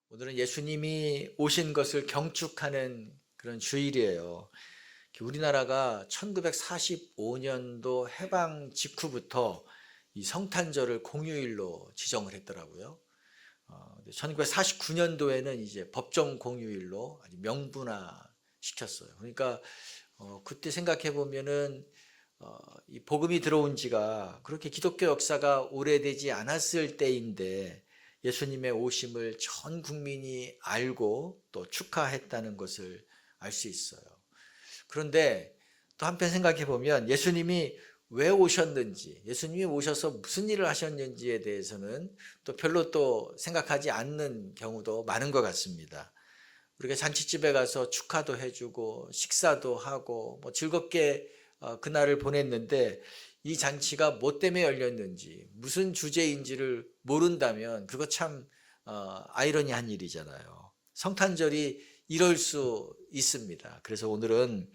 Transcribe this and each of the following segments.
오늘은 예수님이 오신 것을 경축하는 그런 주일이에요. 우리나라가 1945년도 해방 직후부터 이 성탄절을 공휴일로 지정을 했더라고요. 1949년도에는 이제 법정 공휴일로 아주 명분화 시켰어요. 그러니까 그때 생각해 보면은 이 복음이 들어온 지가 그렇게 기독교 역사가 오래되지 않았을 때인데 예수님의 오심을 전 국민이 알고 또 축하했다는 것을 알 수 있어요. 그런데 또 한편 생각해 보면 예수님이 왜 오셨는지, 예수님이 오셔서 무슨 일을 하셨는지에 대해서는 또 별로 또 생각하지 않는 경우도 많은 것 같습니다. 우리가 잔치집에 가서 축하도 해주고 식사도 하고 뭐 즐겁게 그날을 보냈는데 이 잔치가 뭐 때문에 열렸는지 무슨 주제인지를 모른다면 그거 참 아이러니한 일이잖아요. 성탄절이 이럴 수 있습니다. 그래서 오늘은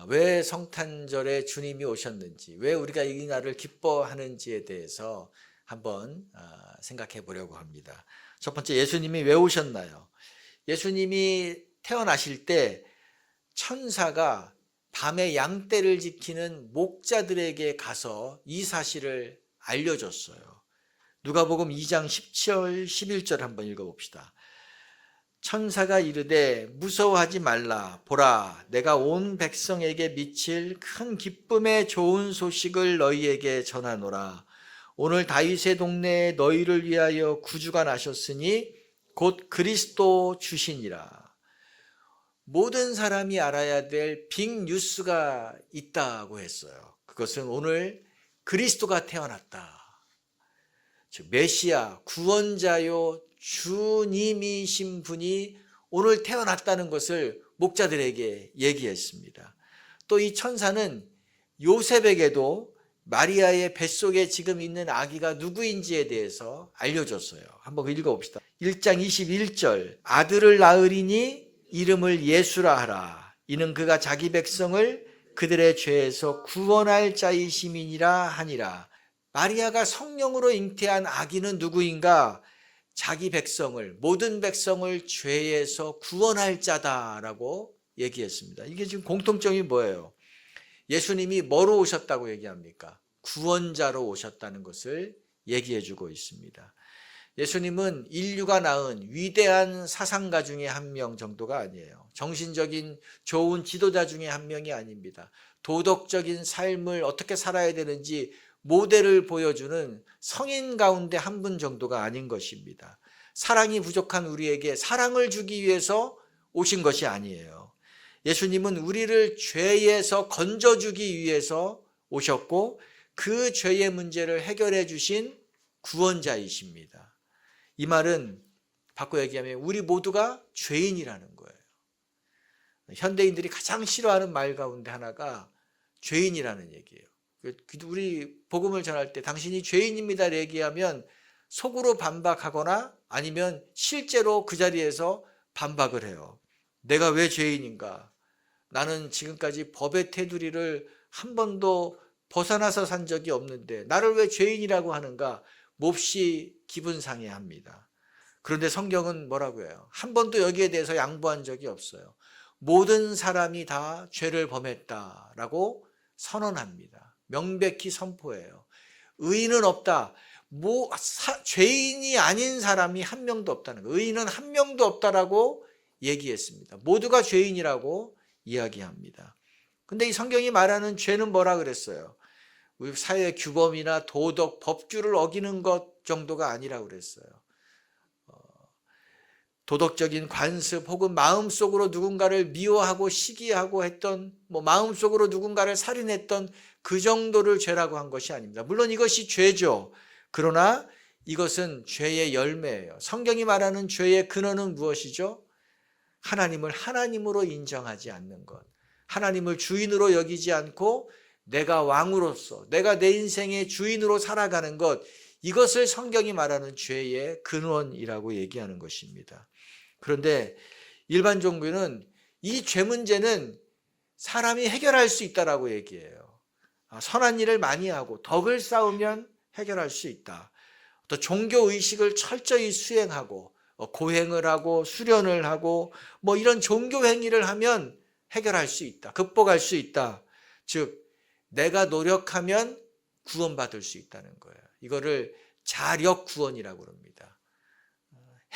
왜 성탄절에 주님이 오셨는지, 왜 우리가 이 날을 기뻐하는지에 대해서 한번 생각해 보려고 합니다. 첫 번째, 예수님이 왜 오셨나요? 예수님이 태어나실 때 천사가 밤에 양떼를 지키는 목자들에게 가서 이 사실을 알려줬어요. 누가복음 2장 10절 11절 한번 읽어봅시다. 천사가 이르되 무서워하지 말라. 보라, 내가 온 백성에게 미칠 큰 기쁨의 좋은 소식을 너희에게 전하노라. 오늘 다윗의 동네에 너희를 위하여 구주가 나셨으니 곧 그리스도 주시니라. 모든 사람이 알아야 될 빅뉴스가 있다고 했어요. 그것은 오늘 그리스도가 태어났다. 즉 메시아, 구원자요 주님이신 분이 오늘 태어났다는 것을 목자들에게 얘기했습니다. 또 이 천사는 요셉에게도 마리아의 뱃속에 지금 있는 아기가 누구인지에 대해서 알려줬어요. 한번 읽어봅시다. 1장 21절 아들을 낳으리니 이름을 예수라 하라. 이는 그가 자기 백성을 그들의 죄에서 구원할 자이심이니라 하니라. 마리아가 성령으로 잉태한 아기는 누구인가? 자기 백성을, 모든 백성을 죄에서 구원할 자다라고 얘기했습니다. 이게 지금 공통점이 뭐예요? 예수님이 뭐로 오셨다고 얘기합니까? 구원자로 오셨다는 것을 얘기해 주고 있습니다. 예수님은 인류가 낳은 위대한 사상가 중에 한 명 정도가 아니에요. 정신적인 좋은 지도자 중에 한 명이 아닙니다. 도덕적인 삶을 어떻게 살아야 되는지 모델을 보여주는 성인 가운데 한 분 정도가 아닌 것입니다. 사랑이 부족한 우리에게 사랑을 주기 위해서 오신 것이 아니에요. 예수님은 우리를 죄에서 건져주기 위해서 오셨고 그 죄의 문제를 해결해 주신 구원자이십니다. 이 말은 바꿔 얘기하면 우리 모두가 죄인이라는 거예요. 현대인들이 가장 싫어하는 말 가운데 하나가 죄인이라는 얘기예요. 우리 복음을 전할 때 당신이 죄인입니다 얘기하면 속으로 반박하거나 아니면 실제로 그 자리에서 반박을 해요. 내가 왜 죄인인가? 나는 지금까지 법의 테두리를 한 번도 벗어나서 산 적이 없는데 나를 왜 죄인이라고 하는가? 몹시 기분 상해합니다. 그런데 성경은 뭐라고 해요? 한 번도 여기에 대해서 양보한 적이 없어요. 모든 사람이 다 죄를 범했다라고 선언합니다. 명백히 선포해요. 의인은 없다. 죄인이 아닌 사람이 한 명도 없다는 거예요. 의인은 한 명도 없다라고 얘기했습니다. 모두가 죄인이라고 이야기합니다. 근데 이 성경이 말하는 죄는 뭐라 그랬어요? 우리 사회 규범이나 도덕, 법규를 어기는 것 정도가 아니라고 그랬어요. 도덕적인 관습 혹은 마음속으로 누군가를 미워하고 시기하고 했던 마음속으로 누군가를 살인했던 그 정도를 죄라고 한 것이 아닙니다. 물론 이것이 죄죠. 그러나 이것은 죄의 열매예요. 성경이 말하는 죄의 근원은 무엇이죠? 하나님을 하나님으로 인정하지 않는 것. 하나님을 주인으로 여기지 않고 내가 왕으로서 내가 내 인생의 주인으로 살아가는 것, 이것을 성경이 말하는 죄의 근원이라고 얘기하는 것입니다. 그런데 일반 종교는 이 죄 문제는 사람이 해결할 수 있다라고 얘기해요. 선한 일을 많이 하고 덕을 쌓으면 해결할 수 있다. 또 종교 의식을 철저히 수행하고 고행을 하고 수련을 하고 뭐 이런 종교 행위를 하면 해결할 수 있다. 극복할 수 있다. 즉 내가 노력하면 구원받을 수 있다는 거예요. 이거를 자력 구원이라고 합니다.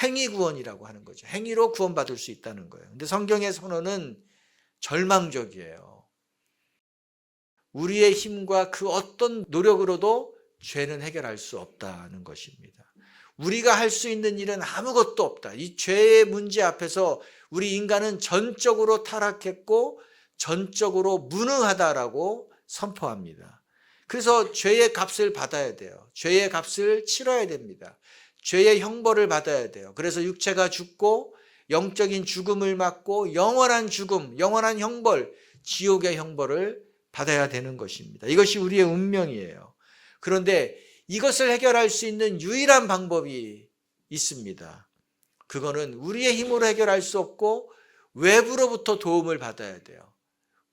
행위 구원이라고 하는 거죠. 행위로 구원받을 수 있다는 거예요. 근데 성경의 선언은 절망적이에요. 우리의 힘과 그 어떤 노력으로도 죄는 해결할 수 없다는 것입니다. 우리가 할 수 있는 일은 아무것도 없다. 이 죄의 문제 앞에서 우리 인간은 전적으로 타락했고 전적으로 무능하다라고 선포합니다. 그래서 죄의 값을 받아야 돼요. 죄의 값을 치러야 됩니다. 죄의 형벌을 받아야 돼요. 그래서 육체가 죽고 영적인 죽음을 맞고 영원한 죽음, 영원한 형벌, 지옥의 형벌을 받아야 되는 것입니다. 이것이 우리의 운명이에요. 그런데 이것을 해결할 수 있는 유일한 방법이 있습니다. 그거는 우리의 힘으로 해결할 수 없고 외부로부터 도움을 받아야 돼요.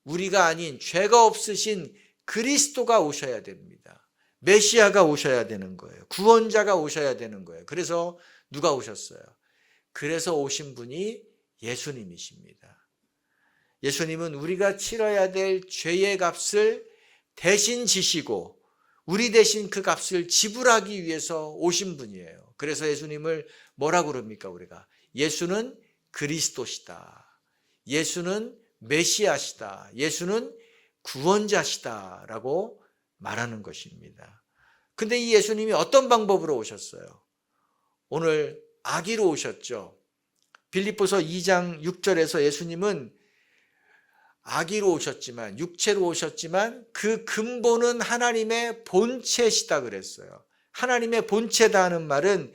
우리가 아닌 죄가 없으신 그리스도가 오셔야 됩니다. 메시아가 오셔야 되는 거예요. 구원자가 오셔야 되는 거예요. 그래서 누가 오셨어요? 그래서 오신 분이 예수님이십니다. 예수님은 우리가 치러야 될 죄의 값을 대신 지시고 우리 대신 그 값을 지불하기 위해서 오신 분이에요. 그래서 예수님을 뭐라고 그럽니까 우리가? 예수는 그리스도시다. 예수는 메시아시다. 예수는 구원자시다라고 말하는 것입니다. 근데 이 예수님이 어떤 방법으로 오셨어요? 오늘 아기로 오셨죠. 빌립보서 2장 6절에서 예수님은 아기로 오셨지만 육체로 오셨지만 그 근본은 하나님의 본체시다 그랬어요. 하나님의 본체다 하는 말은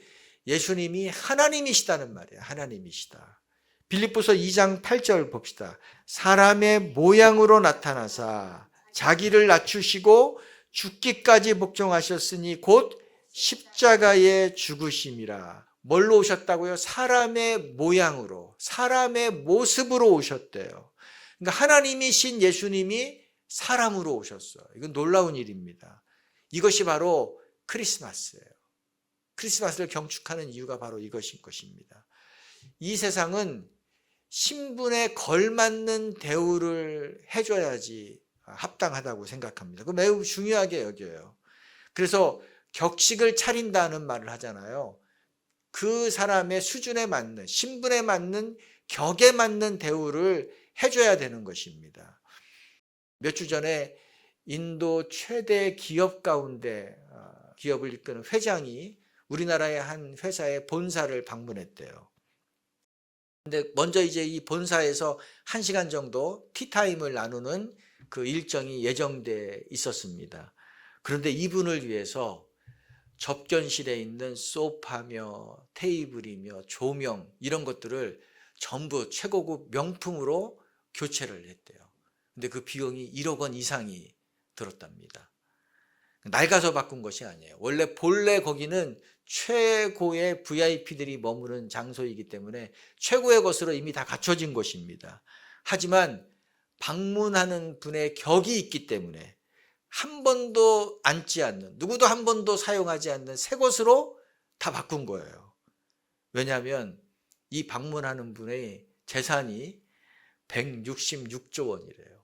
예수님이 하나님이시다는 말이에요. 하나님이시다. 빌립보서 2장 8절 봅시다. 사람의 모양으로 나타나사 자기를 낮추시고 죽기까지 복종하셨으니 곧 십자가에 죽으심이라. 뭘로 오셨다고요? 사람의 모양으로, 사람의 모습으로 오셨대요. 그러니까 하나님이신 예수님이 사람으로 오셨어요. 이건 놀라운 일입니다. 이것이 바로 크리스마스예요. 크리스마스를 경축하는 이유가 바로 이것인 것입니다. 이 세상은 신분에 걸맞는 대우를 해줘야지 합당하다고 생각합니다. 그거 매우 중요하게 여겨요. 그래서 격식을 차린다는 말을 하잖아요. 그 사람의 수준에 맞는, 신분에 맞는, 격에 맞는 대우를 해줘야 되는 것입니다. 몇 주 전에 인도 최대 기업 가운데 기업을 이끄는 회장이 우리나라의 한 회사의 본사를 방문했대요. 근데 먼저 이제 이 본사에서 1시간 정도 티타임을 나누는 그 일정이 예정돼 있었습니다. 그런데 이분을 위해서 접견실에 있는 소파며 테이블이며 조명 이런 것들을 전부 최고급 명품으로 교체를 했대요. 근데 그 비용이 1억 원 이상이 들었답니다. 낡아서 바꾼 것이 아니에요. 본래 거기는 최고의 VIP들이 머무는 장소이기 때문에 최고의 것으로 이미 다 갖춰진 곳입니다. 하지만 방문하는 분의 격이 있기 때문에 한 번도 앉지 않는, 누구도 한 번도 사용하지 않는 새 것으로 다 바꾼 거예요. 왜냐하면 이 방문하는 분의 재산이 166조 원이래요.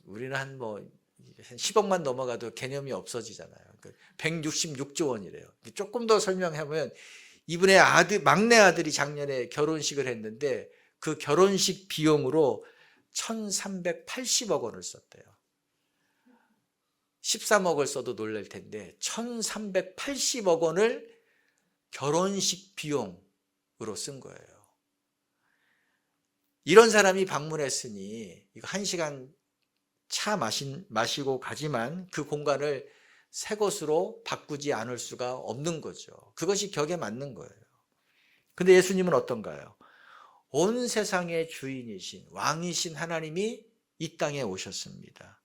우리는 한 10억만 넘어가도 개념이 없어지잖아요. 166조 원이래요. 조금 더 설명하면 이분의 막내 아들이 작년에 결혼식을 했는데 그 결혼식 비용으로 1380억 원을 썼대요. 13억을 써도 놀랄 텐데 1380억 원을 결혼식 비용으로 쓴 거예요. 이런 사람이 방문했으니 이거 1시간 차 마시고 가지만 그 공간을 새 것으로 바꾸지 않을 수가 없는 거죠. 그것이 격에 맞는 거예요. 근데 예수님은 어떤가요? 온 세상의 주인이신 왕이신 하나님이 이 땅에 오셨습니다.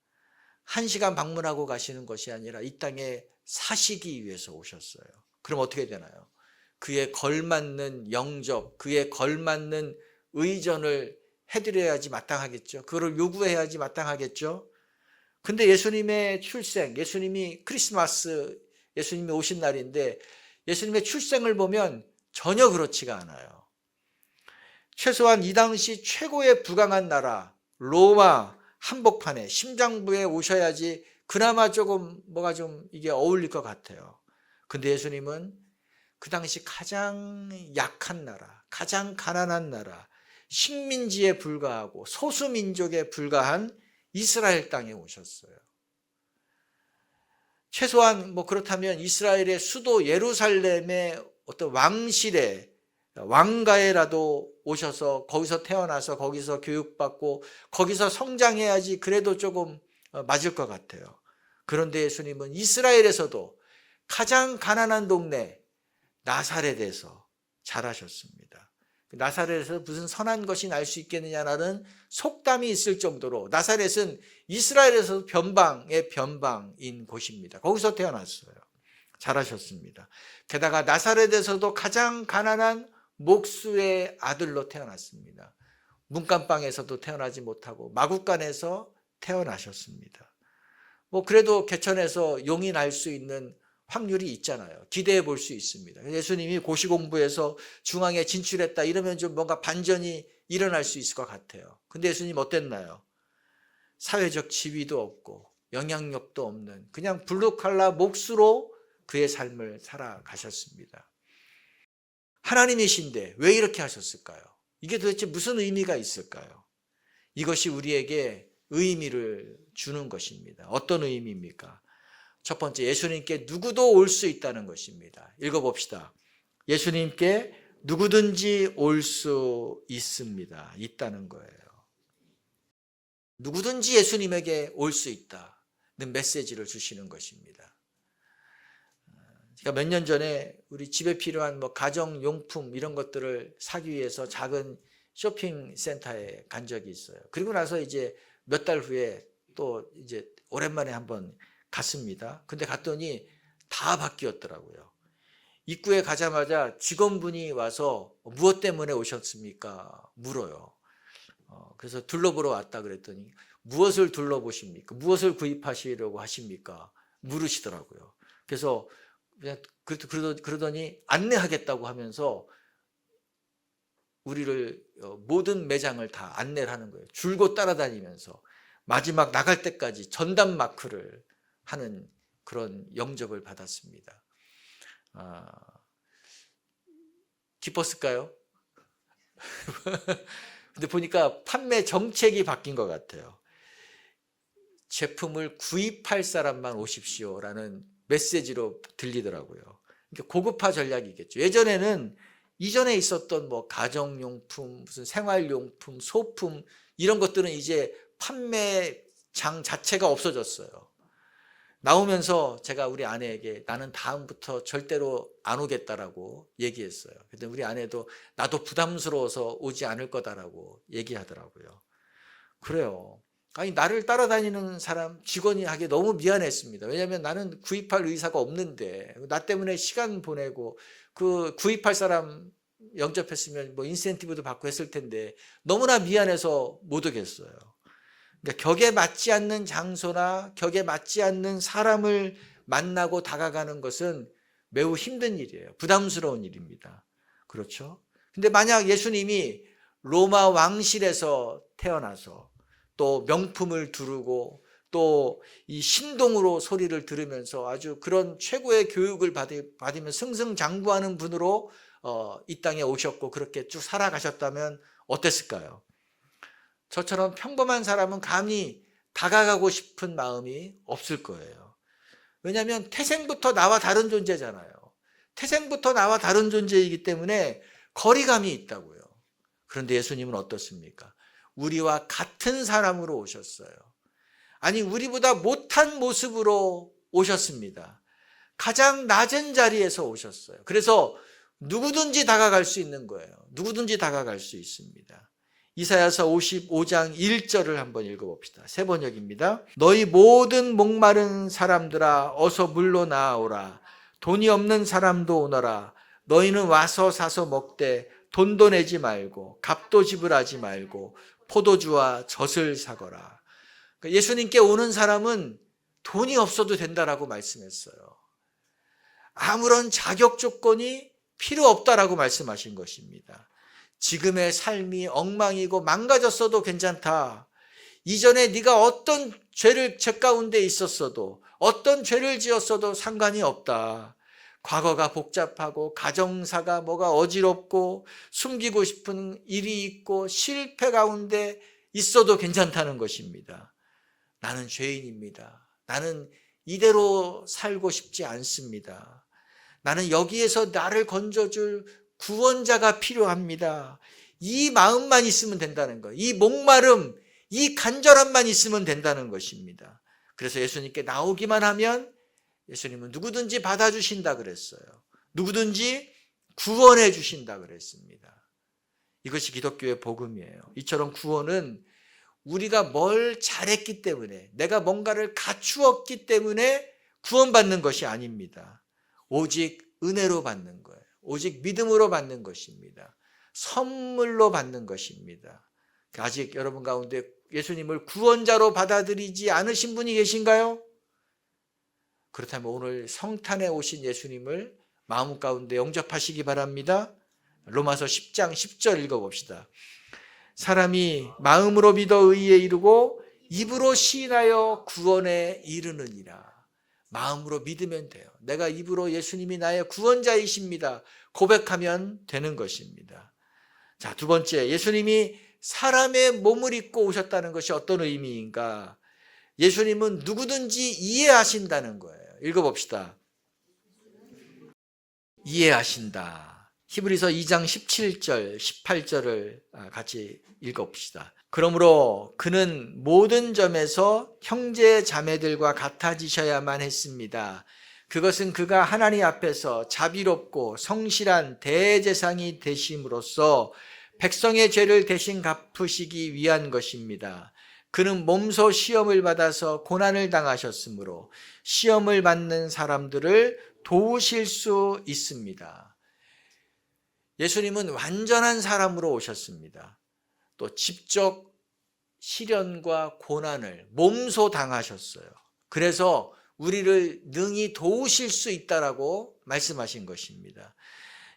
1시간 방문하고 가시는 것이 아니라 이 땅에 사시기 위해서 오셨어요. 그럼 어떻게 되나요? 그에 걸맞는 영접, 그에 걸맞는 의전을 해드려야지 마땅하겠죠. 그거를 요구해야지 마땅하겠죠. 근데 예수님의 출생, 예수님이 크리스마스, 예수님이 오신 날인데 예수님의 출생을 보면 전혀 그렇지가 않아요. 최소한 이 당시 최고의 부강한 나라 로마 한복판에 심장부에 오셔야지 그나마 조금 뭐가 좀 이게 어울릴 것 같아요. 근데 예수님은 그 당시 가장 약한 나라, 가장 가난한 나라, 식민지에 불과하고 소수민족에 불과한 이스라엘 땅에 오셨어요. 최소한 뭐 그렇다면 이스라엘의 수도 예루살렘의 어떤 왕실에 왕가에라도 오셔서 거기서 태어나서 거기서 교육받고 거기서 성장해야지 그래도 조금 맞을 것 같아요. 그런데 예수님은 이스라엘에서도 가장 가난한 동네 나사렛에서 자라셨습니다. 나사렛에서 무슨 선한 것이 날 수 있겠느냐라는 속담이 있을 정도로 나사렛은 이스라엘에서 변방의 변방인 곳입니다. 거기서 태어났어요. 자라셨습니다. 게다가 나사렛에서도 가장 가난한 목수의 아들로 태어났습니다. 문간방에서도 태어나지 못하고 마구간에서 태어나셨습니다. 뭐 그래도 개천에서 용이 날 수 있는 확률이 있잖아요. 기대해 볼 수 있습니다. 예수님이 고시공부에서 중앙에 진출했다 이러면 좀 뭔가 반전이 일어날 수 있을 것 같아요. 근데 예수님 어땠나요? 사회적 지위도 없고 영향력도 없는 그냥 블루칼라 목수로 그의 삶을 살아가셨습니다. 하나님이신데 왜 이렇게 하셨을까요? 이게 도대체 무슨 의미가 있을까요? 이것이 우리에게 의미를 주는 것입니다. 어떤 의미입니까? 첫 번째, 예수님께 누구도 올 수 있다는 것입니다. 읽어봅시다. 예수님께 누구든지 올 수 있습니다. 있다는 거예요. 누구든지 예수님에게 올 수 있다는 메시지를 주시는 것입니다. 제가 몇 년 전에 우리 집에 필요한 뭐 가정용품 이런 것들을 사기 위해서 작은 쇼핑센터에 간 적이 있어요. 그리고 나서 이제 몇 달 후에 또 이제 오랜만에 한번 갔습니다. 근데 갔더니 다 바뀌었더라고요. 입구에 가자마자 직원분이 와서 무엇 때문에 오셨습니까? 물어요. 그래서 둘러보러 왔다 그랬더니 무엇을 둘러보십니까? 무엇을 구입하시려고 하십니까? 물으시더라고요. 그래서 그냥 그러더니 안내하겠다고 하면서 우리를 모든 매장을 다 안내를 하는 거예요. 줄곧 따라다니면서 마지막 나갈 때까지 전담 마크를 하는 그런 영접을 받았습니다. 기뻤을까요? 근데 보니까 판매 정책이 바뀐 것 같아요. 제품을 구입할 사람만 오십시오라는 메시지로 들리더라고요. 그러니까 고급화 전략이겠죠. 예전에는 이전에 있었던 뭐 가정용품, 무슨 생활용품, 소품 이런 것들은 이제 판매장 자체가 없어졌어요. 나오면서 제가 우리 아내에게 나는 다음부터 절대로 안 오겠다라고 얘기했어요. 근데 우리 아내도 나도 부담스러워서 오지 않을 거다라고 얘기하더라고요. 그래요. 아니 나를 따라다니는 사람 직원이 하기 너무 미안했습니다. 왜냐하면 나는 구입할 의사가 없는데 나 때문에 시간 보내고 그 구입할 사람 영접했으면 뭐 인센티브도 받고 했을 텐데 너무나 미안해서 못 오겠어요. 그러니까 격에 맞지 않는 장소나 격에 맞지 않는 사람을 만나고 다가가는 것은 매우 힘든 일이에요. 부담스러운 일입니다. 그렇죠? 근데 만약 예수님이 로마 왕실에서 태어나서 또 명품을 두르고 또 이 신동으로 소리를 들으면서 아주 그런 최고의 교육을 받으면 승승장구하는 분으로 이 땅에 오셨고 그렇게 쭉 살아가셨다면 어땠을까요? 저처럼 평범한 사람은 감히 다가가고 싶은 마음이 없을 거예요. 왜냐하면 태생부터 나와 다른 존재잖아요. 태생부터 나와 다른 존재이기 때문에 거리감이 있다고요. 그런데 예수님은 어떻습니까? 우리와 같은 사람으로 오셨어요. 아니 우리보다 못한 모습으로 오셨습니다. 가장 낮은 자리에서 오셨어요. 그래서 누구든지 다가갈 수 있는 거예요. 누구든지 다가갈 수 있습니다. 이사야서 55장 1절을 한번 읽어봅시다. 세 번역입니다. 너희 모든 목마른 사람들아 어서 물로 나아오라. 돈이 없는 사람도 오너라. 너희는 와서 사서 먹되 돈도 내지 말고 값도 지불하지 말고 포도주와 젖을 사거라. 예수님께 오는 사람은 돈이 없어도 된다라고 말씀했어요. 아무런 자격 조건이 필요 없다라고 말씀하신 것입니다. 지금의 삶이 엉망이고 망가졌어도 괜찮다. 이전에 네가 어떤 죄를 죄 가운데 있었어도, 어떤 죄를 지었어도 상관이 없다. 과거가 복잡하고 가정사가 뭐가 어지럽고 숨기고 싶은 일이 있고 실패 가운데 있어도 괜찮다는 것입니다. 나는 죄인입니다. 나는 이대로 살고 싶지 않습니다. 나는 여기에서 나를 건져줄 구원자가 필요합니다. 이 마음만 있으면 된다는 거예요. 이 목마름, 이 간절함만 있으면 된다는 것입니다. 그래서 예수님께 나오기만 하면 예수님은 누구든지 받아주신다 그랬어요. 누구든지 구원해 주신다 그랬습니다. 이것이 기독교의 복음이에요. 이처럼 구원은 우리가 뭘 잘했기 때문에, 내가 뭔가를 갖추었기 때문에 구원받는 것이 아닙니다. 오직 은혜로 받는 거예요. 오직 믿음으로 받는 것입니다. 선물로 받는 것입니다. 아직 여러분 가운데 예수님을 구원자로 받아들이지 않으신 분이 계신가요? 그렇다면 오늘 성탄에 오신 예수님을 마음 가운데 영접하시기 바랍니다. 로마서 10장 10절 읽어봅시다. 사람이 마음으로 믿어 의에 이르고 입으로 시인하여 구원에 이르느니라. 마음으로 믿으면 돼요. 내가 입으로 예수님이 나의 구원자이십니다 고백하면 되는 것입니다. 자, 두 번째, 예수님이 사람의 몸을 입고 오셨다는 것이 어떤 의미인가? 예수님은 누구든지 이해하신다는 거예요. 읽어봅시다. 이해하신다. 히브리서 2장 17절, 18절을 같이 읽어봅시다. 그러므로 그는 모든 점에서 형제 자매들과 같아지셔야만 했습니다. 그것은 그가 하나님 앞에서 자비롭고 성실한 대제사장이 되심으로써 백성의 죄를 대신 갚으시기 위한 것입니다. 그는 몸소 시험을 받아서 고난을 당하셨으므로 시험을 받는 사람들을 도우실 수 있습니다. 예수님은 완전한 사람으로 오셨습니다. 또 직접 시련과 고난을 몸소 당하셨어요. 그래서 우리를 능히 도우실 수 있다라고 말씀하신 것입니다.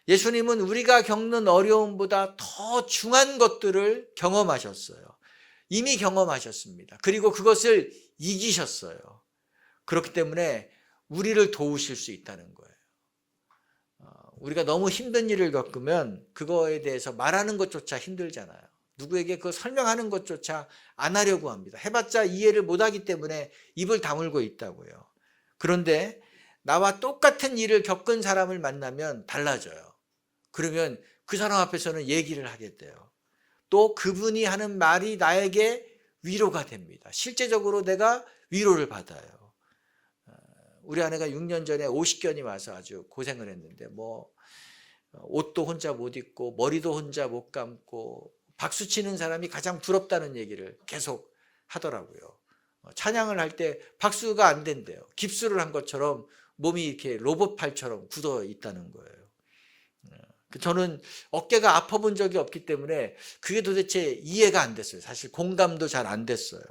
예수님은 우리가 겪는 어려움보다 더 중한 것들을 경험하셨어요. 이미 경험하셨습니다. 그리고 그것을 이기셨어요. 그렇기 때문에 우리를 도우실 수 있다는 거예요. 우리가 너무 힘든 일을 겪으면 그거에 대해서 말하는 것조차 힘들잖아요. 누구에게 그 설명하는 것조차 안 하려고 합니다. 해봤자 이해를 못하기 때문에 입을 다물고 있다고요. 그런데 나와 똑같은 일을 겪은 사람을 만나면 달라져요. 그러면 그 사람 앞에서는 얘기를 하게 돼요. 또 그분이 하는 말이 나에게 위로가 됩니다. 실제적으로 내가 위로를 받아요. 우리 아내가 6년 전에 오십견이 와서 아주 고생을 했는데 옷도 혼자 못 입고 머리도 혼자 못 감고 박수 치는 사람이 가장 부럽다는 얘기를 계속 하더라고요. 찬양을 할 때 박수가 안 된대요. 깁스를 한 것처럼 몸이 이렇게 로봇팔처럼 굳어 있다는 거예요. 저는 어깨가 아파본 적이 없기 때문에 그게 도대체 이해가 안 됐어요. 사실 공감도 잘 안 됐어요.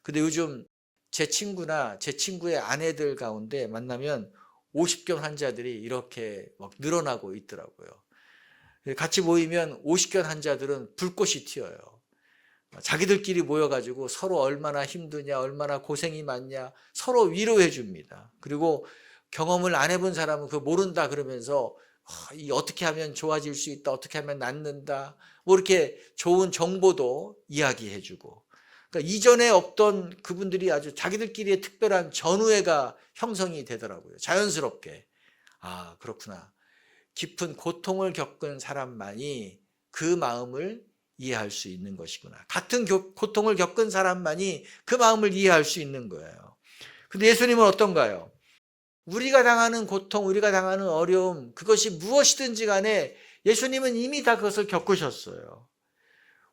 근데 요즘 제 친구나 제 친구의 아내들 가운데 만나면 50견 환자들이 이렇게 막 늘어나고 있더라고요. 같이 모이면 50견 환자들은 불꽃이 튀어요. 자기들끼리 모여가지고 서로 얼마나 힘드냐, 얼마나 고생이 많냐 서로 위로해 줍니다. 그리고 경험을 안 해본 사람은 그거 모른다 그러면서 어떻게 하면 좋아질 수 있다, 어떻게 하면 낫는다, 이렇게 좋은 정보도 이야기해 주고, 그러니까 이전에 없던 그분들이 아주 자기들끼리의 특별한 전우회가 형성이 되더라고요. 자연스럽게. 아, 그렇구나. 깊은 고통을 겪은 사람만이 그 마음을 이해할 수 있는 것이구나. 같은 고통을 겪은 사람만이 그 마음을 이해할 수 있는 거예요. 근데 예수님은 어떤가요? 우리가 당하는 고통, 우리가 당하는 어려움, 그것이 무엇이든지 간에 예수님은 이미 다 그것을 겪으셨어요.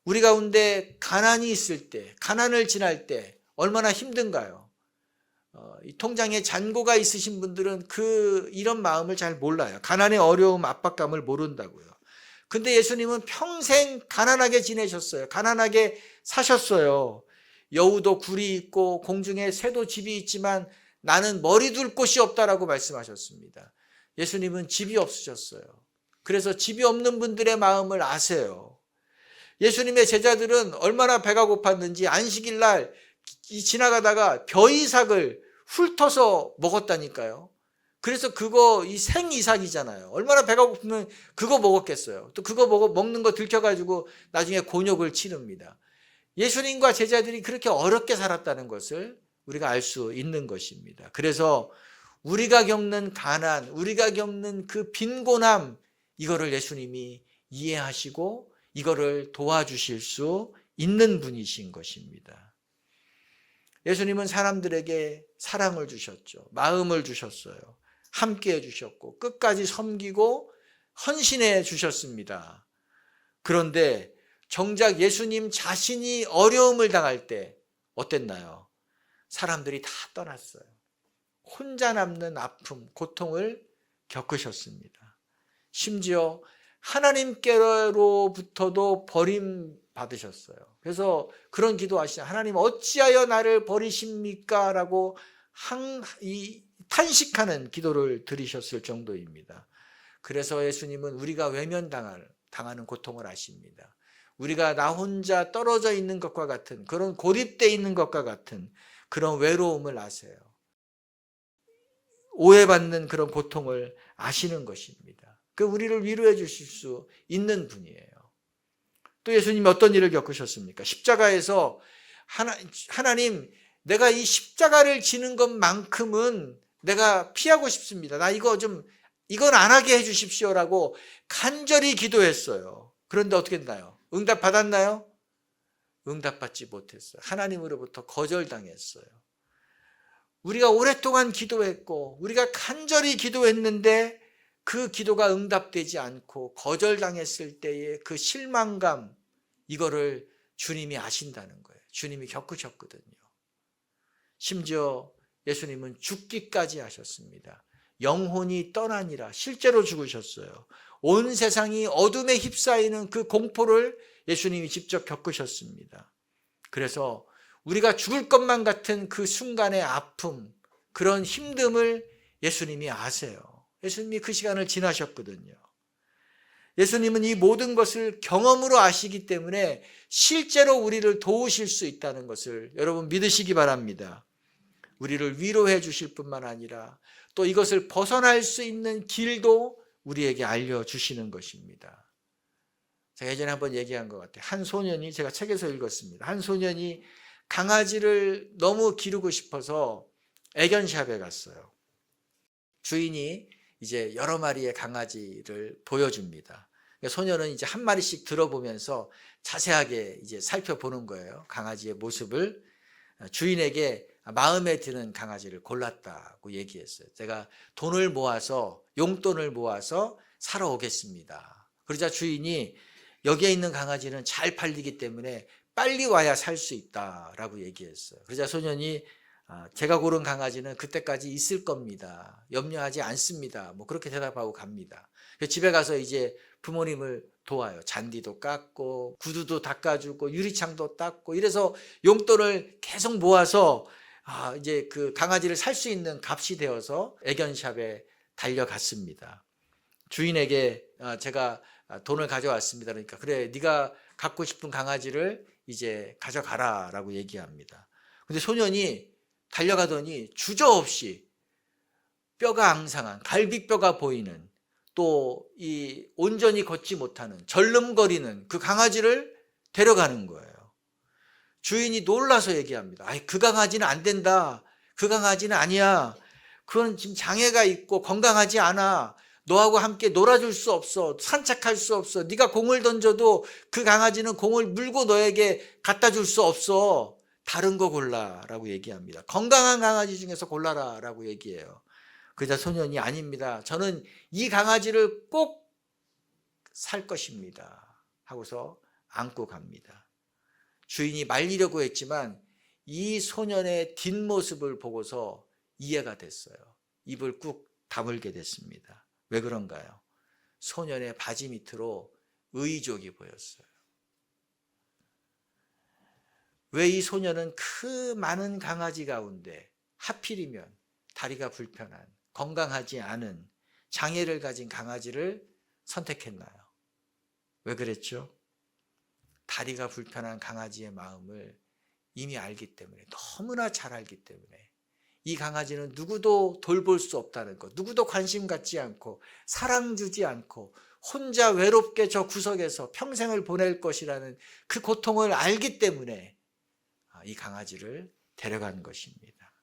우리 가운데 가난이 있을 때, 가난을 지날 때 얼마나 힘든가요? 이 통장에 잔고가 있으신 분들은 이런 마음을 잘 몰라요. 가난의 어려움, 압박감을 모른다고요. 근데 예수님은 평생 가난하게 지내셨어요. 가난하게 사셨어요. 여우도 굴이 있고 공중에 새도 집이 있지만 나는 머리 둘 곳이 없다라고 말씀하셨습니다. 예수님은 집이 없으셨어요. 그래서 집이 없는 분들의 마음을 아세요. 예수님의 제자들은 얼마나 배가 고팠는지 안식일 날 지나가다가 벼이삭을 훑어서 먹었다니까요. 그래서 그거 이 생이삭이잖아요. 얼마나 배가 고프면 그거 먹었겠어요. 또 그거 먹는 거 들켜가지고 나중에 곤욕을 치릅니다. 예수님과 제자들이 그렇게 어렵게 살았다는 것을 우리가 알 수 있는 것입니다. 그래서 우리가 겪는 가난, 우리가 겪는 그 빈곤함, 이거를 예수님이 이해하시고 이거를 도와주실 수 있는 분이신 것입니다. 예수님은 사람들에게 사랑을 주셨죠. 마음을 주셨어요. 함께 해주셨고 끝까지 섬기고 헌신해 주셨습니다. 그런데 정작 예수님 자신이 어려움을 당할 때 어땠나요? 사람들이 다 떠났어요. 혼자 남는 아픔, 고통을 겪으셨습니다. 심지어 하나님께로부터도 버림받으셨어요. 그래서 그런 기도하시죠. 하나님 어찌하여 나를 버리십니까? 라고 탄식하는 기도를 드리셨을 정도입니다. 그래서 예수님은 우리가 외면당하는 고통을 아십니다. 우리가 나 혼자 떨어져 있는 것과 같은 그런 고립되어 있는 것과 같은 그런 외로움을 아세요. 오해받는 그런 고통을 아시는 것입니다. 그 우리를 위로해 주실 수 있는 분이에요. 또 예수님이 어떤 일을 겪으셨습니까? 십자가에서 하나님 내가 이 십자가를 지는 것만큼은 내가 피하고 싶습니다. 이건 안 하게 해 주십시오라고 간절히 기도했어요. 그런데 어떻게 됐나요? 응답 받았나요? 응답받지 못했어요. 하나님으로부터 거절당했어요. 우리가 오랫동안 기도했고 우리가 간절히 기도했는데 그 기도가 응답되지 않고 거절당했을 때의 그 실망감, 이거를 주님이 아신다는 거예요. 주님이 겪으셨거든요. 심지어 예수님은 죽기까지 하셨습니다. 영혼이 떠나니라, 실제로 죽으셨어요. 온 세상이 어둠에 휩싸이는 그 공포를 예수님이 직접 겪으셨습니다. 그래서 우리가 죽을 것만 같은 그 순간의 아픔, 그런 힘듦을 예수님이 아세요. 예수님이 그 시간을 지나셨거든요. 예수님은 이 모든 것을 경험으로 아시기 때문에 실제로 우리를 도우실 수 있다는 것을 여러분 믿으시기 바랍니다. 우리를 위로해 주실 뿐만 아니라 또 이것을 벗어날 수 있는 길도 우리에게 알려주시는 것입니다. 제가 예전에 한번 얘기한 것 같아요. 한 소년이, 제가 책에서 읽었습니다. 한 소년이 강아지를 너무 기르고 싶어서 애견샵에 갔어요. 주인이 이제 여러 마리의 강아지를 보여줍니다. 소년은 이제 한 마리씩 들어보면서 자세하게 이제 살펴보는 거예요. 강아지의 모습을. 주인에게 마음에 드는 강아지를 골랐다고 얘기했어요. 제가 용돈을 모아서 사러 오겠습니다. 그러자 주인이 여기에 있는 강아지는 잘 팔리기 때문에 빨리 와야 살 수 있다라고 얘기했어요. 그러자 소년이 제가 고른 강아지는 그때까지 있을 겁니다. 염려하지 않습니다. 그렇게 대답하고 갑니다. 집에 가서 이제 부모님을 도와요. 잔디도 깎고 구두도 닦아주고 유리창도 닦고 이래서 용돈을 계속 모아서 이제 그 강아지를 살 수 있는 값이 되어서 애견샵에 달려갔습니다. 주인에게 제가 돈을 가져왔습니다. 그러니까 그래, 네가 갖고 싶은 강아지를 이제 가져가라 라고 얘기합니다. 근데 소년이 달려가더니 주저없이 뼈가 앙상한, 갈비뼈가 보이는, 또 이 온전히 걷지 못하는, 절름거리는 그 강아지를 데려가는 거예요. 주인이 놀라서 얘기합니다. 그 강아지는 안 된다. 그 강아지는 아니야. 그건 지금 장애가 있고 건강하지 않아. 너하고 함께 놀아줄 수 없어. 산책할 수 없어. 네가 공을 던져도 그 강아지는 공을 물고 너에게 갖다 줄 수 없어. 다른 거 골라라고 얘기합니다. 건강한 강아지 중에서 골라라라고 얘기해요. 그러자 소년이 아닙니다. 저는 이 강아지를 꼭 살 것입니다. 하고서 안고 갑니다. 주인이 말리려고 했지만 이 소년의 뒷모습을 보고서 이해가 됐어요. 입을 꾹 다물게 됐습니다. 왜 그런가요? 소년의 바지 밑으로 의족이 보였어요. 왜 이 소년은 그 많은 강아지 가운데 하필이면 다리가 불편한, 건강하지 않은 장애를 가진 강아지를 선택했나요? 왜 그랬죠? 다리가 불편한 강아지의 마음을 이미 알기 때문에, 너무나 잘 알기 때문에, 이 강아지는 누구도 돌볼 수 없다는 것, 누구도 관심 갖지 않고 사랑 주지 않고 혼자 외롭게 저 구석에서 평생을 보낼 것이라는 그 고통을 알기 때문에 이 강아지를 데려간 것입니다.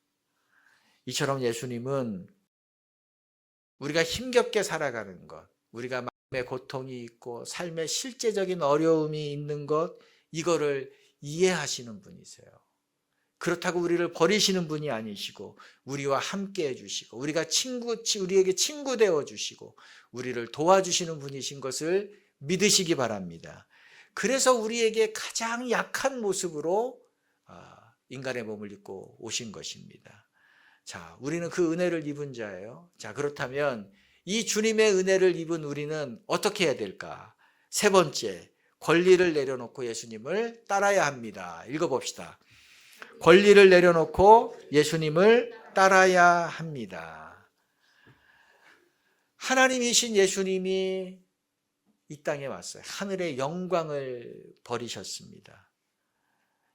이처럼 예수님은 우리가 힘겹게 살아가는 것, 우리가 마음의 고통이 있고 삶의 실제적인 어려움이 있는 것, 이거를 이해하시는 분이세요. 그렇다고 우리를 버리시는 분이 아니시고 우리와 함께 해주시고 우리에게 친구 되어주시고 우리를 도와주시는 분이신 것을 믿으시기 바랍니다. 그래서 우리에게 가장 약한 모습으로 인간의 몸을 입고 오신 것입니다. 자, 우리는 그 은혜를 입은 자예요. 자, 그렇다면 이 주님의 은혜를 입은 우리는 어떻게 해야 될까? 세 번째, 권리를 내려놓고 예수님을 따라야 합니다. 읽어봅시다. 권리를 내려놓고 예수님을 따라야 합니다. 하나님이신 예수님이 이 땅에 왔어요. 하늘의 영광을 버리셨습니다.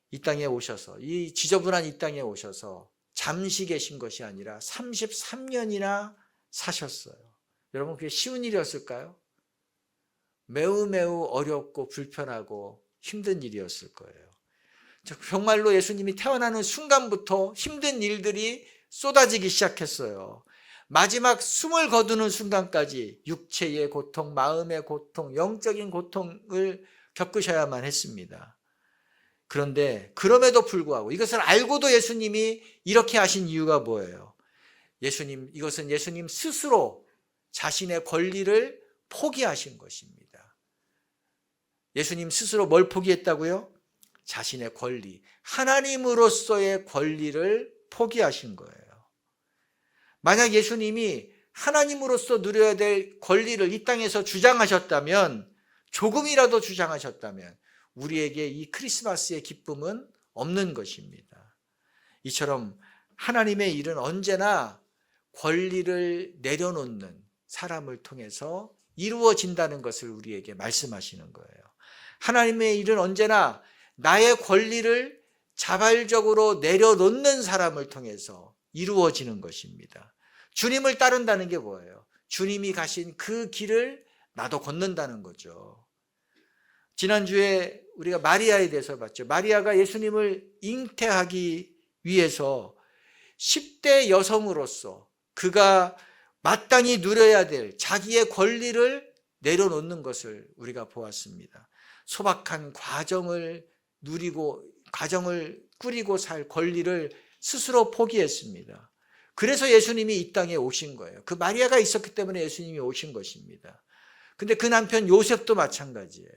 이 땅에 오셔서, 이 지저분한 이 땅에 오셔서 잠시 계신 것이 아니라 33년이나 사셨어요. 여러분, 그게 쉬운 일이었을까요? 매우 매우 어렵고 불편하고 힘든 일이었을 거예요. 정말로 예수님이 태어나는 순간부터 힘든 일들이 쏟아지기 시작했어요. 마지막 숨을 거두는 순간까지 육체의 고통, 마음의 고통, 영적인 고통을 겪으셔야만 했습니다. 그런데 그럼에도 불구하고 이것을 알고도 예수님이 이렇게 하신 이유가 뭐예요? 이것은 예수님 스스로 자신의 권리를 포기하신 것입니다. 예수님 스스로 뭘 포기했다고요? 자신의 권리, 하나님으로서의 권리를 포기하신 거예요. 만약 예수님이 하나님으로서 누려야 될 권리를 이 땅에서 주장하셨다면, 조금이라도 주장하셨다면 우리에게 이 크리스마스의 기쁨은 없는 것입니다. 이처럼 하나님의 일은 언제나 권리를 내려놓는 사람을 통해서 이루어진다는 것을 우리에게 말씀하시는 거예요. 하나님의 일은 언제나 나의 권리를 자발적으로 내려놓는 사람을 통해서 이루어지는 것입니다. 주님을 따른다는 게 뭐예요? 주님이 가신 그 길을 나도 걷는다는 거죠. 지난주에 우리가 마리아에 대해서 봤죠. 마리아가 예수님을 잉태하기 위해서 10대 여성으로서 그가 마땅히 누려야 될 자기의 권리를 내려놓는 것을 우리가 보았습니다. 소박한 과정을 꾸리고 살 권리를 스스로 포기했습니다. 그래서 예수님이 이 땅에 오신 거예요. 그 마리아가 있었기 때문에 예수님이 오신 것입니다. 근데 그 남편 요셉도 마찬가지예요.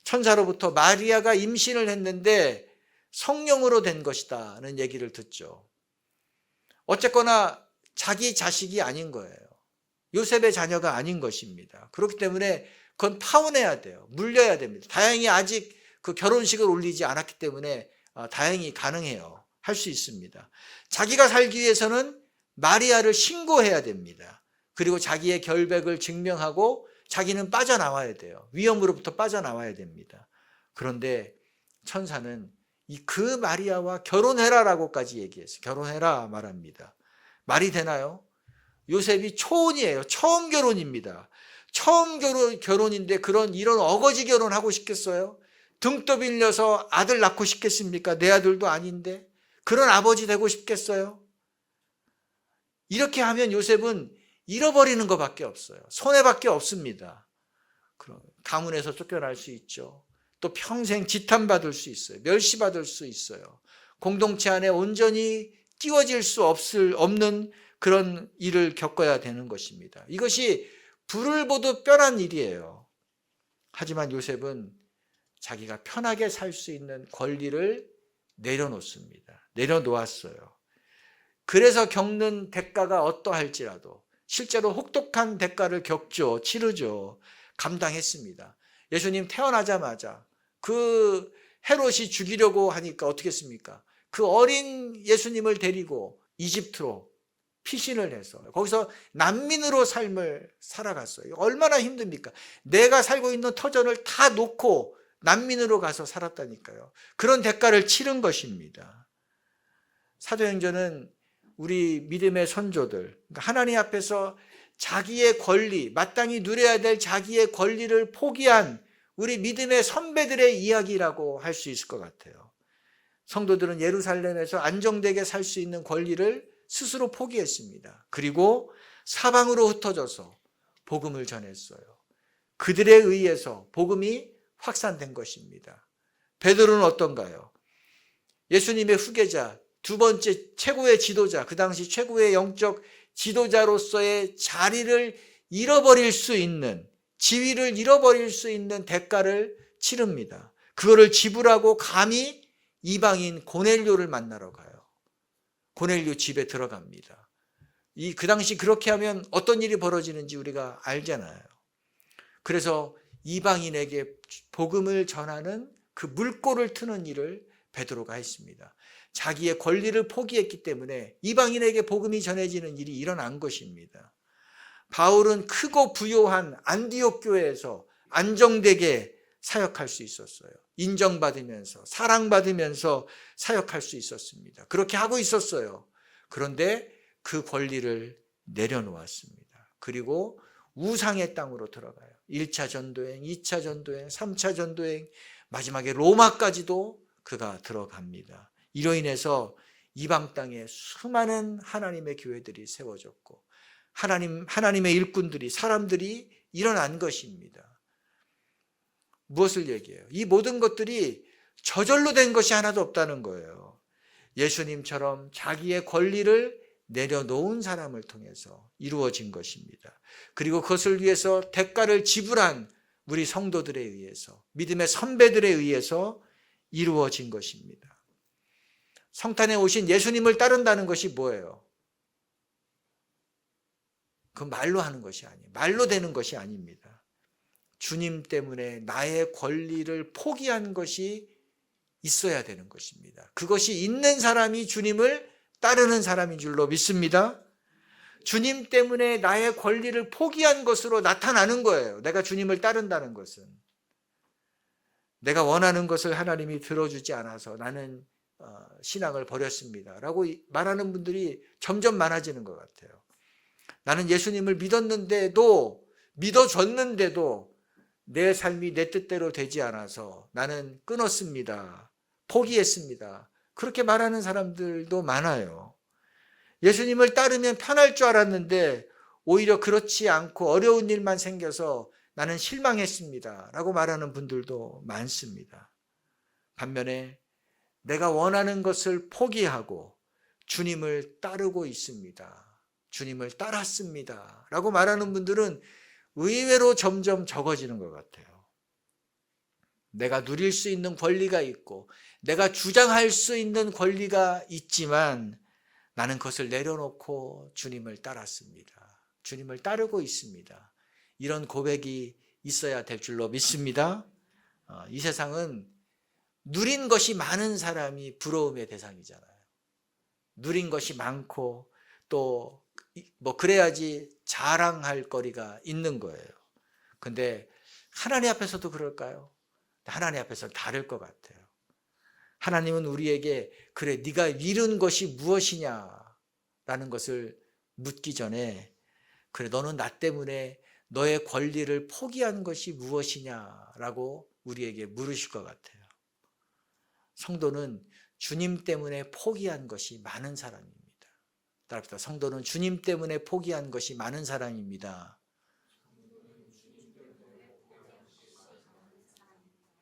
천사로부터 마리아가 임신을 했는데 성령으로 된 것이다는 얘기를 듣죠. 어쨌거나 자기 자식이 아닌 거예요. 요셉의 자녀가 아닌 것입니다. 그렇기 때문에 그건 파혼해야 돼요. 물려야 됩니다. 다행히 아직 그 결혼식을 올리지 않았기 때문에 다행히 가능해요. 할 수 있습니다. 자기가 살기 위해서는 마리아를 신고해야 됩니다. 그리고 자기의 결백을 증명하고 자기는 빠져나와야 돼요. 위험으로부터 빠져나와야 됩니다. 그런데 천사는 그 마리아와 결혼해라라고까지 얘기했어요. 결혼해라 말합니다. 말이 되나요? 요셉이 초혼이에요. 처음 결혼입니다. 처음 결혼인데 이런 어거지 결혼하고 싶겠어요? 등 떠밀려서 아들 낳고 싶겠습니까? 내 아들도 아닌데 그런 아버지 되고 싶겠어요? 이렇게 하면 요셉은 잃어버리는 것밖에 없어요. 손해밖에 없습니다. 가문에서 쫓겨날 수 있죠. 또 평생 지탄받을 수 있어요. 멸시받을 수 있어요. 공동체 안에 온전히 끼워질 수 없는 그런 일을 겪어야 되는 것입니다. 이것이 불을 보듯 뻔한 일이에요. 하지만 요셉은 자기가 편하게 살 수 있는 권리를 내려놓습니다. 내려놓았어요. 그래서 겪는 대가가 어떠할지라도 실제로 혹독한 대가를 치르죠. 감당했습니다. 예수님 태어나자마자 그 헤롯이 죽이려고 하니까 어떻게 했습니까? 그 어린 예수님을 데리고 이집트로 피신을 해서 거기서 난민으로 삶을 살아갔어요. 얼마나 힘듭니까? 내가 살고 있는 터전을 다 놓고 난민으로 가서 살았다니까요. 그런 대가를 치른 것입니다. 사도행전은 우리 믿음의 선조들, 하나님 앞에서 자기의 권리, 마땅히 누려야 될 자기의 권리를 포기한 우리 믿음의 선배들의 이야기라고 할 수 있을 것 같아요. 성도들은 예루살렘에서 안정되게 살 수 있는 권리를 스스로 포기했습니다. 그리고 사방으로 흩어져서 복음을 전했어요. 그들에 의해서 복음이 확산된 것입니다. 베드로는 어떤가요? 예수님의 후계자, 두 번째 최고의 지도자, 그 당시 최고의 영적 지도자로서의 자리를 잃어버릴 수 있는, 지위를 잃어버릴 수 있는 대가를 치릅니다. 그거를 지불하고 감히 이방인 고넬료를 만나러 가요. 고넬료 집에 들어갑니다. 그 당시 그렇게 하면 어떤 일이 벌어지는지 우리가 알잖아요. 그래서 이방인에게 복음을 전하는 그 물꼬를 트는 일을 베드로가 했습니다. 자기의 권리를 포기했기 때문에 이방인에게 복음이 전해지는 일이 일어난 것입니다. 바울은 크고 부요한 안디옥 교회에서 안정되게 사역할 수 있었어요. 인정받으면서 사랑받으면서 사역할 수 있었습니다. 그렇게 하고 있었어요. 그런데 그 권리를 내려놓았습니다. 그리고 우상의 땅으로 들어가요. 1차 전도행, 2차 전도행, 3차 전도행, 마지막에 로마까지도 그가 들어갑니다. 이로 인해서 이방 땅에 수많은 하나님의 교회들이 세워졌고 하나님의 일꾼들이, 사람들이 일어난 것입니다. 무엇을 얘기해요? 이 모든 것들이 저절로 된 것이 하나도 없다는 거예요. 예수님처럼 자기의 권리를 내려놓은 사람을 통해서 이루어진 것입니다. 그리고 그것을 위해서 대가를 지불한 우리 성도들에 의해서, 믿음의 선배들에 의해서 이루어진 것입니다. 성탄에 오신 예수님을 따른다는 것이 뭐예요? 그 말로 하는 것이 아니에요. 말로 되는 것이 아닙니다. 주님 때문에 나의 권리를 포기한 것이 있어야 되는 것입니다. 그것이 있는 사람이 주님을 따르는 사람인 줄로 믿습니다. 주님 때문에 나의 권리를 포기한 것으로 나타나는 거예요. 내가 주님을 따른다는 것은. 내가 원하는 것을 하나님이 들어주지 않아서 나는 신앙을 버렸습니다 라고 말하는 분들이 점점 많아지는 것 같아요. 나는 예수님을 믿어줬는데도 내 삶이 내 뜻대로 되지 않아서 나는 끊었습니다. 포기했습니다. 그렇게 말하는 사람들도 많아요. 예수님을 따르면 편할 줄 알았는데 오히려 그렇지 않고 어려운 일만 생겨서 나는 실망했습니다 라고 말하는 분들도 많습니다. 반면에 내가 원하는 것을 포기하고 주님을 따르고 있습니다. 주님을 따랐습니다 라고 말하는 분들은 의외로 점점 적어지는 것 같아요. 내가 누릴 수 있는 권리가 있고 내가 주장할 수 있는 권리가 있지만 나는 그것을 내려놓고 주님을 따랐습니다. 주님을 따르고 있습니다. 이런 고백이 있어야 될 줄로 믿습니다. 이 세상은 누린 것이 많은 사람이 부러움의 대상이잖아요. 누린 것이 많고 또 그래야지 자랑할 거리가 있는 거예요. 근데 하나님 앞에서도 그럴까요? 하나님 앞에서는 다를 것 같아요. 하나님은 우리에게 그래 네가 이룬 것이 무엇이냐라는 것을 묻기 전에 그래 너는 나 때문에 너의 권리를 포기한 것이 무엇이냐라고 우리에게 물으실 것 같아요. 성도는 주님 때문에 포기한 것이 많은 사람입니다. 따라합시다. 성도는 주님 때문에 포기한 것이 많은 사람입니다.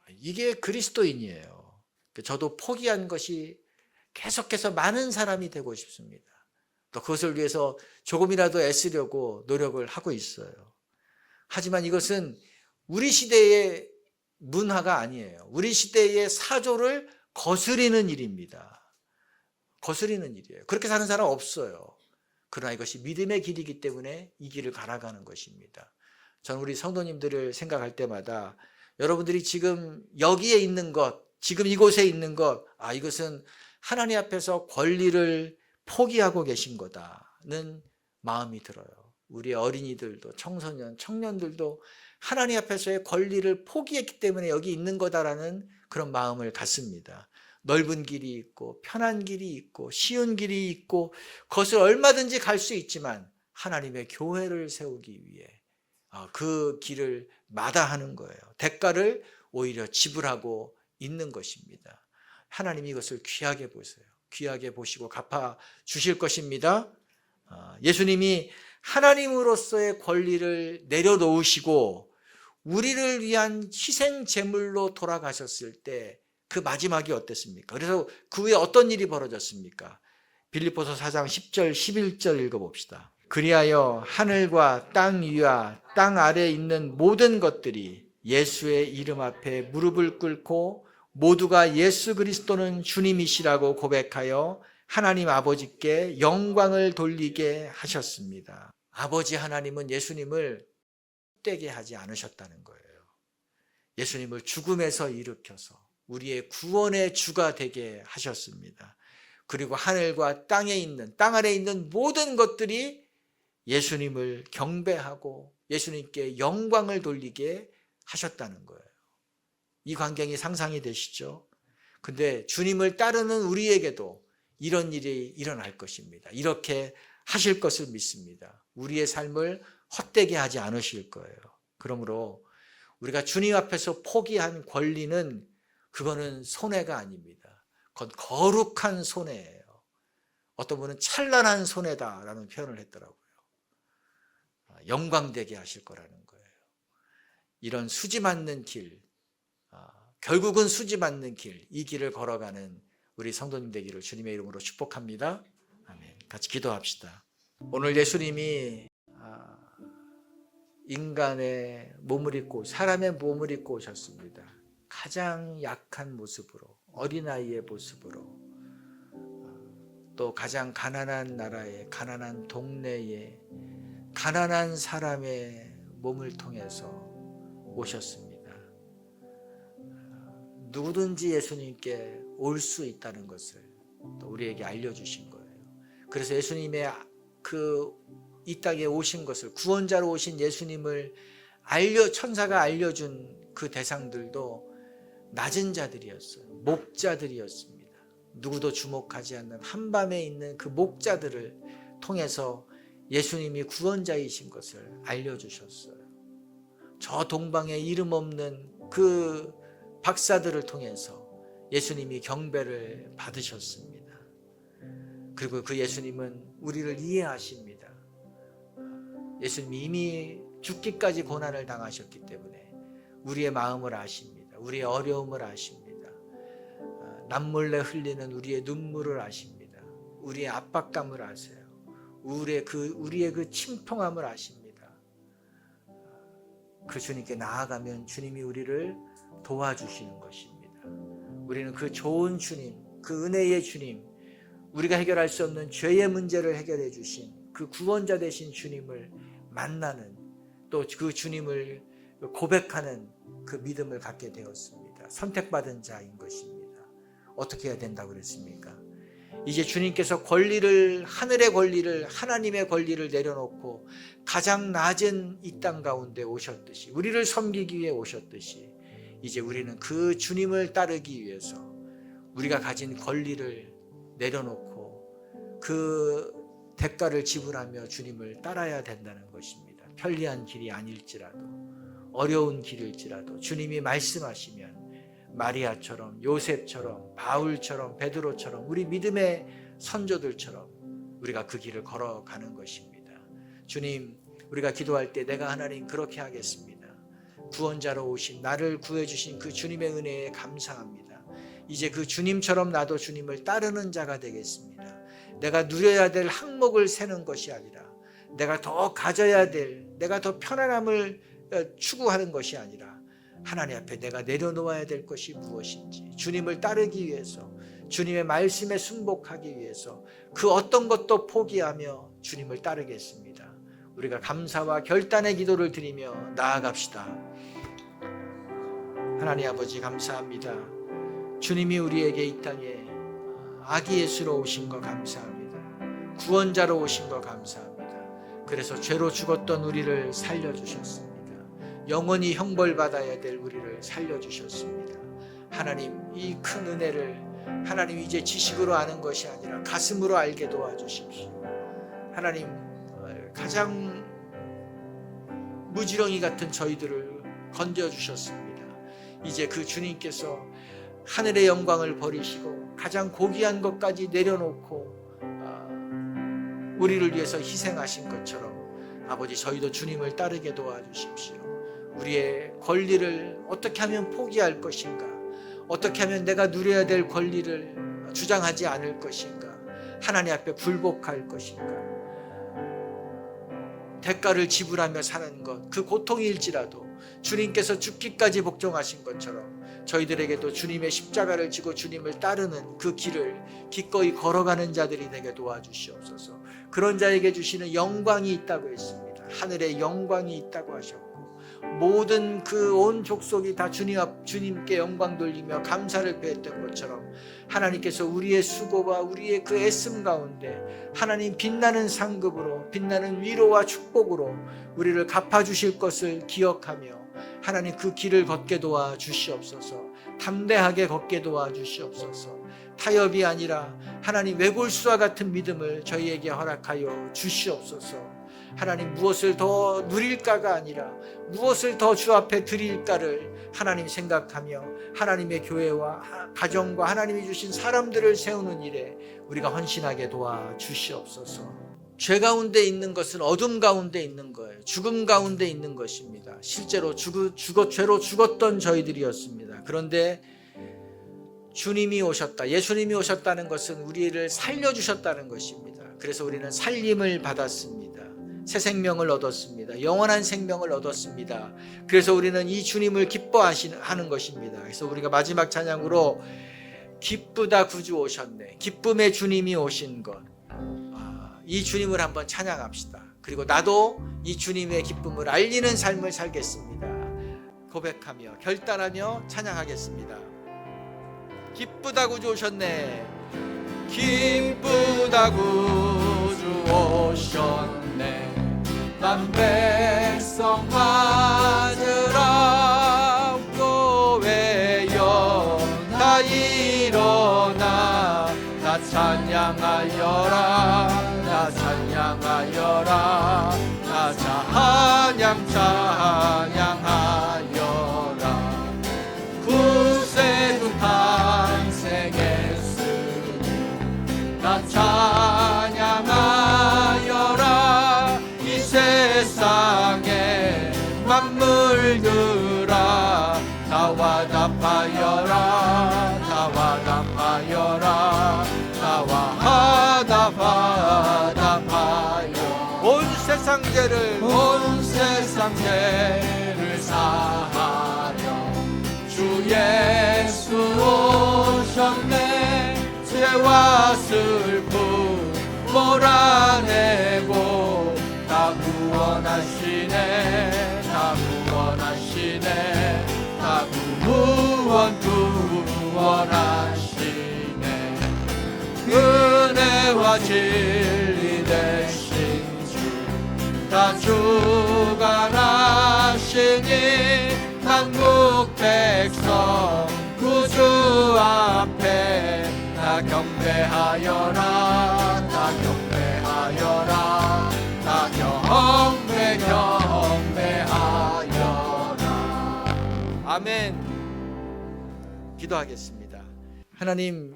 이게 그리스도인이에요. 저도 포기한 것이 계속해서 많은 사람이 되고 싶습니다. 또 그것을 위해서 조금이라도 애쓰려고 노력을 하고 있어요. 하지만 이것은 우리 시대의 문화가 아니에요. 우리 시대의 사조를 거스리는 일입니다. 거스리는 일이에요. 그렇게 사는 사람 없어요. 그러나 이것이 믿음의 길이기 때문에 이 길을 갈아가는 것입니다. 저는 우리 성도님들을 생각할 때마다 여러분들이 지금 여기에 있는 것, 지금 이곳에 있는 것, 이것은 하나님 앞에서 권리를 포기하고 계신 거다. 마음이 들어요. 우리 어린이들도 청소년, 청년들도 하나님 앞에서의 권리를 포기했기 때문에 여기 있는 거다라는 그런 마음을 갖습니다. 넓은 길이 있고 편한 길이 있고 쉬운 길이 있고 그것을 얼마든지 갈 수 있지만 하나님의 교회를 세우기 위해 그 길을 마다하는 거예요. 대가를 오히려 지불하고 있는 것입니다. 하나님이 이것을 귀하게 보세요. 귀하게 보시고 갚아 주실 것입니다. 예수님이 하나님으로서의 권리를 내려놓으시고 우리를 위한 희생 제물로 돌아가셨을 때 그 마지막이 어땠습니까? 그래서 그 후에 어떤 일이 벌어졌습니까? 빌립보서 4장 10절 11절 읽어봅시다. 그리하여 하늘과 땅 위와 땅 아래에 있는 모든 것들이 예수의 이름 앞에 무릎을 꿇고 모두가 예수 그리스도는 주님이시라고 고백하여 하나님 아버지께 영광을 돌리게 하셨습니다. 아버지 하나님은 예수님을 헛되게 하지 않으셨다는 거예요. 예수님을 죽음에서 일으켜서 우리의 구원의 주가 되게 하셨습니다. 그리고 하늘과 땅에 있는, 땅 아래에 있는 모든 것들이 예수님을 경배하고 예수님께 영광을 돌리게 하셨다는 거예요. 이 광경이 상상이 되시죠? 근데 주님을 따르는 우리에게도 이런 일이 일어날 것입니다. 이렇게 하실 것을 믿습니다. 우리의 삶을 헛되게 하지 않으실 거예요. 그러므로 우리가 주님 앞에서 포기한 권리는 그거는 손해가 아닙니다. 그건 거룩한 손해예요. 어떤 분은 찬란한 손해다라는 표현을 했더라고요. 영광되게 하실 거라는 거예요. 이런 수지 맞는 길, 결국은 수지 맞는 길, 이 길을 걸어가는 우리 성도님 되기를 주님의 이름으로 축복합니다. 아멘. 같이 기도합시다. 오늘 예수님이 인간의 몸을 입고 사람의 몸을 입고 오셨습니다. 가장 약한 모습으로, 어린아이의 모습으로, 또 가장 가난한 나라의 가난한 동네에 가난한 사람의 몸을 통해서 오셨습니다. 누구든지 예수님께 올 수 있다는 것을 또 우리에게 알려주신 거예요. 그래서 예수님의 이 땅에 오신 것을, 구원자로 오신 예수님을 천사가 알려준 그 대상들도 낮은 자들이었어요. 목자들이었습니다. 누구도 주목하지 않는 한밤에 있는 그 목자들을 통해서 예수님이 구원자이신 것을 알려주셨어요. 저 동방에 이름 없는 그 박사들을 통해서 예수님이 경배를 받으셨습니다. 그리고 그 예수님은 우리를 이해하십니다. 예수님이 이미 죽기까지 고난을 당하셨기 때문에 우리의 마음을 아십니다. 우리의 어려움을 아십니다. 남몰래 흘리는 우리의 눈물을 아십니다. 우리의 압박감을 아세요. 우리의 그 침통함을 아십니다. 그 주님께 나아가면 주님이 우리를 도와주시는 것입니다. 우리는 그 좋은 주님, 그 은혜의 주님, 우리가 해결할 수 없는 죄의 문제를 해결해 주신 그 구원자 되신 주님을 만나는, 또 그 주님을 고백하는 그 믿음을 갖게 되었습니다. 선택받은 자인 것입니다. 어떻게 해야 된다고 그랬습니까? 이제 주님께서 하늘의 권리를, 하나님의 권리를 내려놓고 가장 낮은 이 땅 가운데 오셨듯이, 우리를 섬기기 위해 오셨듯이, 이제 우리는 그 주님을 따르기 위해서 우리가 가진 권리를 내려놓고 그 대가를 지불하며 주님을 따라야 된다는 것입니다. 편리한 길이 아닐지라도, 어려운 길일지라도 주님이 말씀하시면 마리아처럼, 요셉처럼, 바울처럼, 베드로처럼, 우리 믿음의 선조들처럼 우리가 그 길을 걸어가는 것입니다. 주님, 우리가 기도할 때 내가 하나님 그렇게 하겠습니다. 구원자로 오신, 나를 구해주신 그 주님의 은혜에 감사합니다. 이제 그 주님처럼 나도 주님을 따르는 자가 되겠습니다. 내가 누려야 될 항목을 세는 것이 아니라, 내가 더 가져야 될, 내가 더 편안함을 추구하는 것이 아니라, 하나님 앞에 내가 내려놓아야 될 것이 무엇인지, 주님을 따르기 위해서, 주님의 말씀에 순복하기 위해서 그 어떤 것도 포기하며 주님을 따르겠습니다. 우리가 감사와 결단의 기도를 드리며 나아갑시다. 하나님 아버지, 감사합니다. 주님이 우리에게 이 땅에 아기 예수로 오신 거 감사합니다. 구원자로 오신 거 감사합니다. 그래서 죄로 죽었던 우리를 살려주셨습니다. 영원히 형벌받아야 될 우리를 살려주셨습니다. 하나님, 이 큰 은혜를 하나님 이제 지식으로 아는 것이 아니라 가슴으로 알게 도와주십시오. 하나님, 가장 무지렁이 같은 저희들을 건져주셨습니다. 이제 그 주님께서 하늘의 영광을 버리시고 가장 고귀한 것까지 내려놓고 우리를 위해서 희생하신 것처럼 아버지, 저희도 주님을 따르게 도와주십시오. 우리의 권리를 어떻게 하면 포기할 것인가? 어떻게 하면 내가 누려야 될 권리를 주장하지 않을 것인가? 하나님 앞에 굴복할 것인가? 대가를 지불하며 사는 것, 그 고통일지라도 주님께서 죽기까지 복종하신 것처럼 저희들에게도 주님의 십자가를 지고 주님을 따르는 그 길을 기꺼이 걸어가는 자들이 되게 도와주시옵소서. 그런 자에게 주시는 영광이 있다고 했습니다. 하늘의 영광이 있다고 하셨고, 모든 그 온 족속이 다 주님께 영광 돌리며 감사를 표했던 것처럼 하나님께서 우리의 수고와 우리의 그 애씀 가운데 하나님 빛나는 상급으로, 빛나는 위로와 축복으로 우리를 갚아주실 것을 기억하며 하나님 그 길을 걷게 도와주시옵소서. 담대하게 걷게 도와주시옵소서. 타협이 아니라 하나님 외골수와 같은 믿음을 저희에게 허락하여 주시옵소서. 하나님, 무엇을 더 누릴까가 아니라 무엇을 더 주 앞에 드릴까를 하나님 생각하며 하나님의 교회와 가정과 하나님이 주신 사람들을 세우는 일에 우리가 헌신하게 도와주시옵소서. 죄 가운데 있는 것은 어둠 가운데 있는 거예요. 죽음 가운데 있는 것입니다. 실제로 죄로 죽었던 저희들이었습니다. 그런데 주님이 오셨다, 예수님이 오셨다는 것은 우리를 살려주셨다는 것입니다. 그래서 우리는 살림을 받았습니다. 새 생명을 얻었습니다. 영원한 생명을 얻었습니다. 그래서 우리는 이 주님을 기뻐하는 것입니다. 그래서 우리가 마지막 찬양으로 기쁘다 구주 오셨네, 기쁨의 주님이 오신 것, 이 주님을 한번 찬양합시다. 그리고 나도 이 주님의 기쁨을 알리는 삶을 살겠습니다. 고백하며 결단하며 찬양하겠습니다. 기쁘다 구주 오셨네, 기쁘다 구주 오셨네, 난 백성 맞으라 교회여 다 일어나 나 찬양하여라, 나 찬양하여라, 나 찬양하여라. 구세주 탄생했으니 나 찬양하여라. 이 세상에 만물들아 다 화답하여라, 다 화답하여라, 다 화답하여. 온 세상 죄를 사하려 주 예수 오셨네. 죄와 슬픔 몰아내고 다 구원하시네, 다 구원하시네, 다 구원하시네. 은혜와 진리 되신 주 다 주관하시니 한국 백성 구주 앞에 다 경배하여라, 다 경배하여라, 다 경배하여라. 아멘. 기도하겠습니다. 하나님,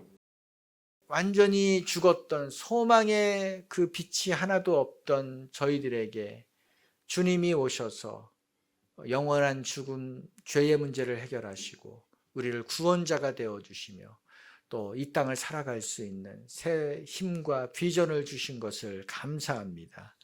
완전히 죽었던 소망의 그 빛이 하나도 없던 저희들에게 주님이 오셔서 영원한 죽음, 죄의 문제를 해결하시고 우리를 구원자가 되어주시며 또 이 땅을 살아갈 수 있는 새 힘과 비전을 주신 것을 감사합니다.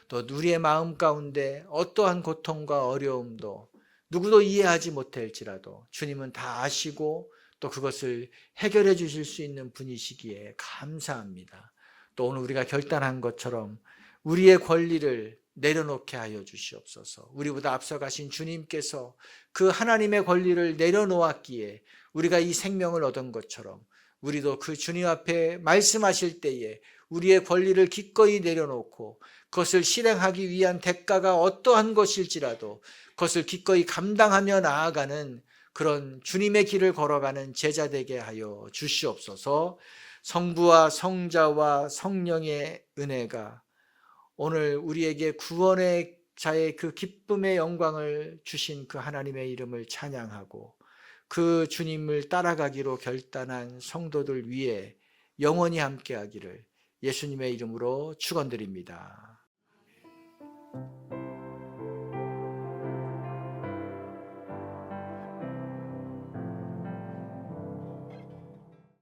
또 우리의 마음 가운데 어떠한 고통과 어려움도 누구도 이해하지 못할지라도 주님은 다 아시고 또 그것을 해결해 주실 수 있는 분이시기에 감사합니다. 또 오늘 우리가 결단한 것처럼 우리의 권리를 내려놓게 하여 주시옵소서. 우리보다 앞서가신 주님께서 그 하나님의 권리를 내려놓았기에 우리가 이 생명을 얻은 것처럼 우리도 그 주님 앞에 말씀하실 때에 우리의 권리를 기꺼이 내려놓고 그것을 실행하기 위한 대가가 어떠한 것일지라도 그것을 기꺼이 감당하며 나아가는 그런 주님의 길을 걸어가는 제자 되게 하여 주시옵소서. 성부와 성자와 성령의 은혜가 오늘 우리에게 구원의 자의 그 기쁨의 영광을 주신 그 하나님의 이름을 찬양하고 그 주님을 따라가기로 결단한 성도들 위에 영원히 함께하기를 예수님의 이름으로 축원드립니다.